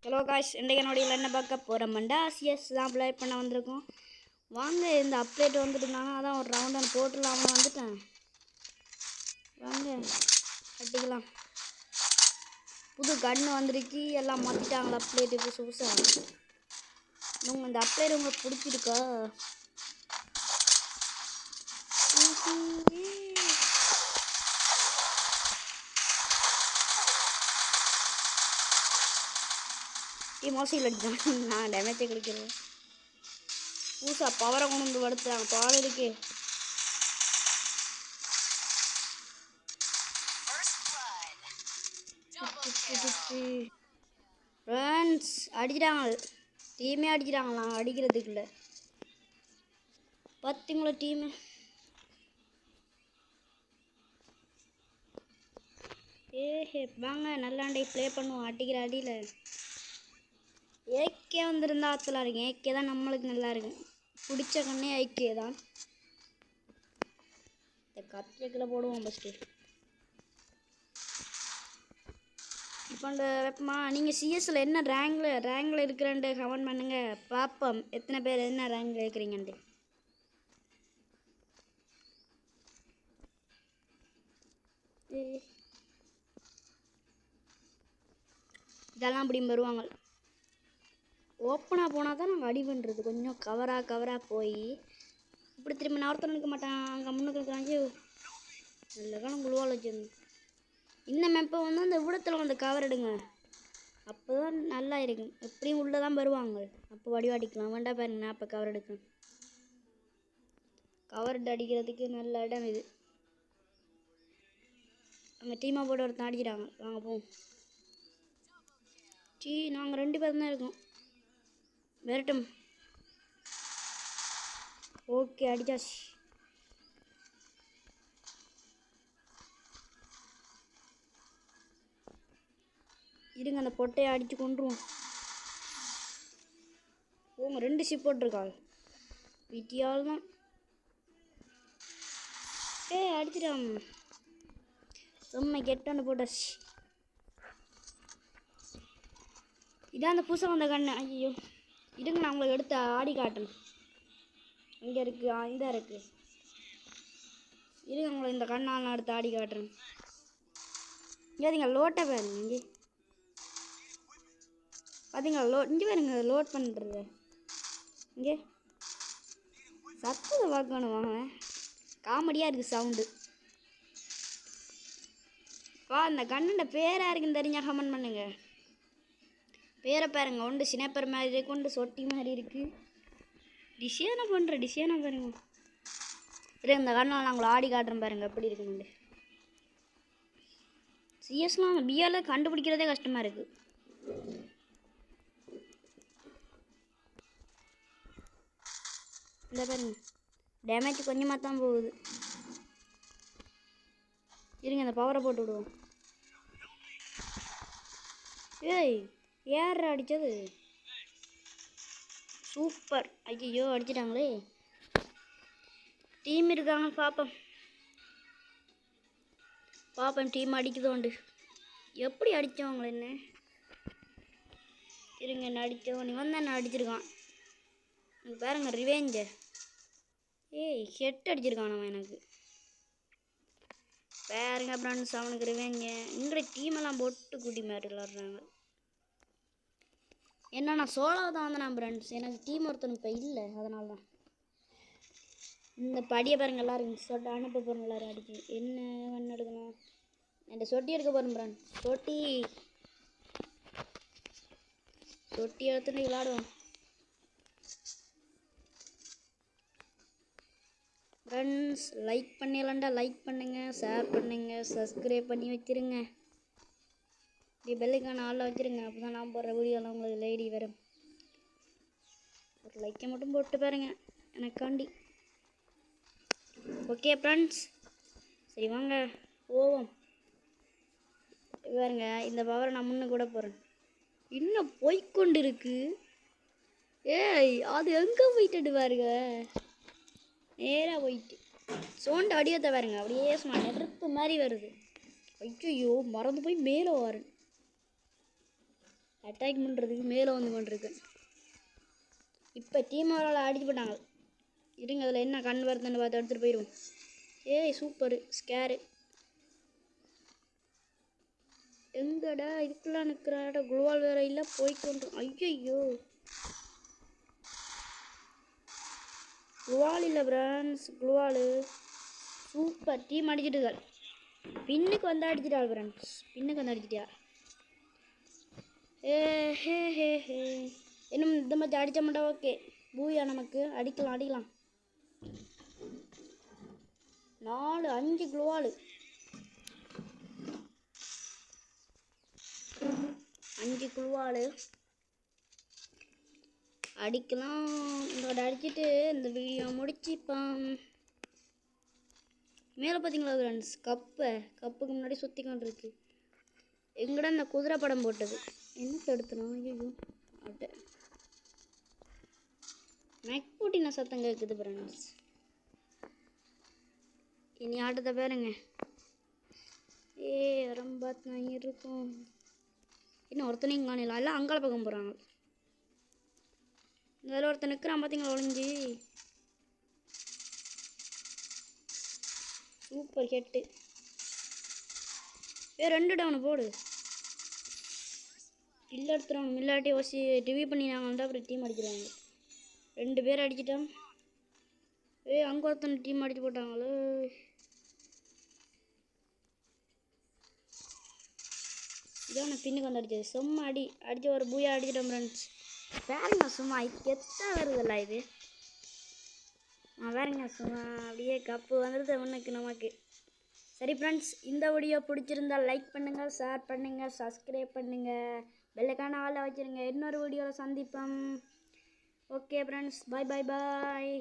Hello guys, இன்றைக்கு என்னோட என்ன பார்க்க போகிறோம்டா சிஎஸ் தான் ப்ளே பண்ண வந்திருக்கோம். வாங்க, இந்த அப்டேட் வந்துட்டுருந்தாங்க, அதான் ஒரு ரவுண்ட் போட்டுலாம்னு வந்துட்டேன். வாங்க கட்டிக்கலாம். புது கன்று வந்துருக்கு, எல்லாம் மாற்றிட்டாங்களா அப்டேட்டு புதுசாக. நீங்கள் இந்த அப்டேட் உங்களுக்கு பிடிச்சிருக்கா? மோசையில் அடித்தான், நான் டேமேஜை கிடைக்கிறேன். புதுசாக பவரை கொண்டு வந்து படுத்துறாங்க. பால் இருக்கு. ஃப்ரெண்ட்ஸ் அடிக்கிறாங்க, டீமே அடிக்கிறாங்களாம். அடிக்கிறதுக்குள்ள பார்த்தீங்களா டீமு? வாங்க நல்லாண்டே ப்ளே பண்ணுவோம். அடிக்கிற அடியில் ஏகே வந்துருந்தா ஆற்றலாம் இருக்கு. ஏகே தான் நம்மளுக்கு நல்லா இருக்கும். பிடிச்ச கண்ணே ஏகே தான். இந்த கத்தியக்கில் போடுவோம் ஃபஸ்ட்டு. இப்போ இந்த வெப்பமா நீங்கள் சிஎஸ்சில் என்ன ரேங்கில் இருக்கிறேன்ட்டு கமெண்ட் பண்ணுங்க பார்ப்போம். எத்தனை பேர் என்ன ரேங்கில் இருக்கிறீங்கன்ட்டு. இதெல்லாம் அப்படி வருவாங்க. ஓப்பனாக போனால் தான் நாங்கள் அடி பண்ணுறது. கொஞ்சம் கவராக போய் இப்படி திரும்ப நார்த்தன் நிற்க மாட்டான். அங்கே முன்னுக்கு இருக்கிறாங்க. நல்ல காலம் குழுவால் வச்சிருந்தோம். இந்த மேப்பை வந்து அந்த விடத்தில் வந்து கவர் எடுங்க, அப்போ தான் நல்லா இருக்கும். எப்படியும் உள்ளே தான் வருவாங்க, அப்போ வடிவாடிக்கலாம். வேண்டாம் பாருங்க, நான் அப்போ கவர் எடுக்கணும். கவர் அடிக்கிறதுக்கு நல்ல இடம் இது. அங்கே டீமாக போட்டு ஒருத்தன் அடிக்கிறாங்க. வாங்க போவோம். நாங்கள் 2 பேர் தான் இருக்கோம். வரட்டும். ஓகே, அடிச்சாச்சு. இருங்க, அந்த பொட்டையை அடித்து கொண்டுருவோம். போங்க, 2 ஷிப் போட்டிருக்காள். வீட்டியால் தான் அடிச்சிடாம செம்மை கெட்டாண்டு போட்டாச்சு. இதான் அந்த புதுசாக வந்த கண்ணு. ஐயோ இருங்க, நான் உங்களுக்கு எடுத்து ஆடி காட்டணும். இங்கே இருக்குது, இந்த இருக்குது. இருங்க, உங்களை இந்த கண்ணால் நான் எடுத்து ஆடி காட்டுறேன். இங்கே லோட்டை பாருங்க. இங்கே பார்த்தீங்களா இங்கே பாருங்க, லோட் பண்ணுறது. இங்கே சத்தத்தை பார்க்கணும். வாங்க, காமெடியாக இருக்குது சவுண்டு. இந்த கண்ணுண்ட பேராக இருக்குன்னு தெரிஞ்சால் கமெண்ட் பண்ணுங்க. பேரை பாருங்க, ஒன்று சினப்பர் மாதிரி இருக்கு, ஒன்று சொட்டி மாதிரி இருக்குது. டிசைனாக பாருங்க. சரி, இந்த கண்ணால் நாங்கள் ஆடி காட்டுறோம் பாருங்க எப்படி இருக்குன்னு. சிஎஸ்லாம் பிஆரில் கண்டுபிடிக்கிறதே கஷ்டமாக இருக்குது. இந்த பாருங்க, டேமேஜ் கொஞ்சமாக தான் போகுது. இருங்க, இந்த பவரை போட்டு விடுவோம். யார் அடித்தது? சூப்பர். ஐயோ அடிச்சிட்டாங்களே. டீம் இருக்காங்க, பாப்போம் டீம் அடிக்குதோண்டு. எப்படி அடித்தவங்கள என்ன? இருங்க, என்ன அடித்தவன் இவன் தான் என்ன அடிச்சிருக்கான். பாருங்க ரிவேஞ்ச. ஹெட் அடிச்சிருக்கான் அவன் எனக்கு. பாருங்க ஃப்ரெண்ட்ஸ், அவனுக்கு ரிவேஞ்ச. இங்கே டீமெல்லாம் போட்டு கூட்டி மாதிரி விளாட்றாங்க. என்ன, நான் சோலோ தான் வந்தேன் ஃப்ரெண்ட்ஸ். எனக்கு டீம் ஒருத்தனும் இப்போ இல்லை, அதனால தான். இந்த படியை பாருங்க, எல்லோரும் சொட்டை அனுப்ப போகிறோம். எல்லோரும் அடிக்க என்ன கண்ணு எடுக்கணும். என் சொட்டி எடுக்க போகிறேன் ஃப்ரெண்ட்ஸ். சொட்டி எடுத்துட்டு விளாடுவோம் ஃப்ரெண்ட்ஸ். லைக் பண்ணிடலாண்டா, லைக் பண்ணுங்கள், ஷேர் பண்ணுங்கள், சப்ஸ்கிரைப் பண்ணி வச்சுருங்க. இப்படி பெல்லுக்கான ஆளில் வச்சுருங்க, அப்போ தான் நான் போடுற வீடியோலாம் உங்களுக்கு லேடி வரும். ஒரு லைக்கை மட்டும் போட்டு பாருங்க எனக்காண்டி. ஓகே ஃப்ரெண்ட்ஸ், சரி வாங்க போவோம். பாருங்க, இந்த பவரை நான் முன்ன கூட போகிறேன். இன்னும் போய்கொண்டு இருக்கு. அது எங்கே போயிட்டு பாருங்க, நேராக போயிட்டு சோண்டு அடியத்தை பாருங்க. அப்படியே சும்மா நெருப்பு மாதிரி வருது. ஐயோ மறந்து போய் மேலே வரேன். அட்டாக் பண்ணுறதுக்கு மேலே வந்து கொண்டிருக்கேன். இப்போ டீம் அவரால் அடிச்சு போட்டாங்க. இருங்க, அதில் என்ன கண் வருதுன்னு பார்த்து எடுத்துகிட்டு போயிடுவோம். ஏய் சூப்பரு ஸ்கேரு. எங்கடா இதுக்குள்ளே நிற்கிறாடா? குளுவால் வேற இல்லை போய்க்கொண்டு. ஐயோ குளுவால் இல்லை ஃப்ரெண்ட்ஸ், குளுவாலு. சூப்பர் டீம் அடிச்சிட்டுகள். பின்னுக்கு வந்து அடிச்சிட்டாள் ஃப்ரெண்ட்ஸ், பின்னுக்கு வந்து அடிச்சிட்டியா? ஹே இன்னும் இந்த மாதிரி அடித்த மாட்டா. ஓகே பூயா, நமக்கு அடிக்கலாம். 4-5 குளுவாலு, 5 குளுவாலு அடிக்கலாம். இதோட அடிச்சுட்டு இந்த வீடியோ முடிச்சுப்பான். மேலே பார்த்தீங்களா ஃப்ரெண்ட்ஸ், கப்புக்கு முன்னாடி சுற்றி கொண்டு இருக்கு. எங்கடா இந்த குதிரை படம் போட்டது? என்ன தடுத்தணும்? ஐயோ அட்ட மேக் போட்டின சத்தம் கேட்குது ஃப்ரெண்ட்ஸ். இனி ஆட்டத்தை பாருங்க. ரொம்ப தான் இருக்கும். இன்னும் ஒருத்தனையும் காணல, எல்லாம் அங்காள பக்கம் போகிறாங்க. இதில் ஒருத்தன் நிற்கிறான் பார்த்தீங்களா ஒளிஞ்சி. Super head. 2 டவுனு போடு. இல்லை எடுத்துருவாங்க, இல்லாட்டி ஓசி டிவி பண்ணினாங்கள்டா அப்புறம் டீம் அடிச்சிருவாங்க. 2 பேர் அடிச்சிட்டான். அங்கே ஒருத்தன் டீம் அடிச்சு போட்டாங்களே. இதான் பின்னுக்கு வந்து அடிச்சது. சும்மா அடிச்சு ஒரு பூயா அடிச்சிட்டோம் ஃப்ரெண்ட்ஸ். வேறுங்க சும்மா கெத்தா வருதில்ல இது. வேறுங்க சும்மா அப்படியே கப்பு வந்துடுது ஒன்றுக்கு நமக்கு. சரி ஃப்ரெண்ட்ஸ், இந்த வீடியோ பிடிச்சிருந்தால் லைக் பண்ணுங்கள், ஷேர் பண்ணுங்கள், சப்ஸ்கிரைப் பண்ணுங்கள், பெல்லைக்கான ஆளை வச்சுருங்க. இன்னொரு வீடியோவில் சந்திப்போம். ஓகே ஃப்ரெண்ட்ஸ், பாய்.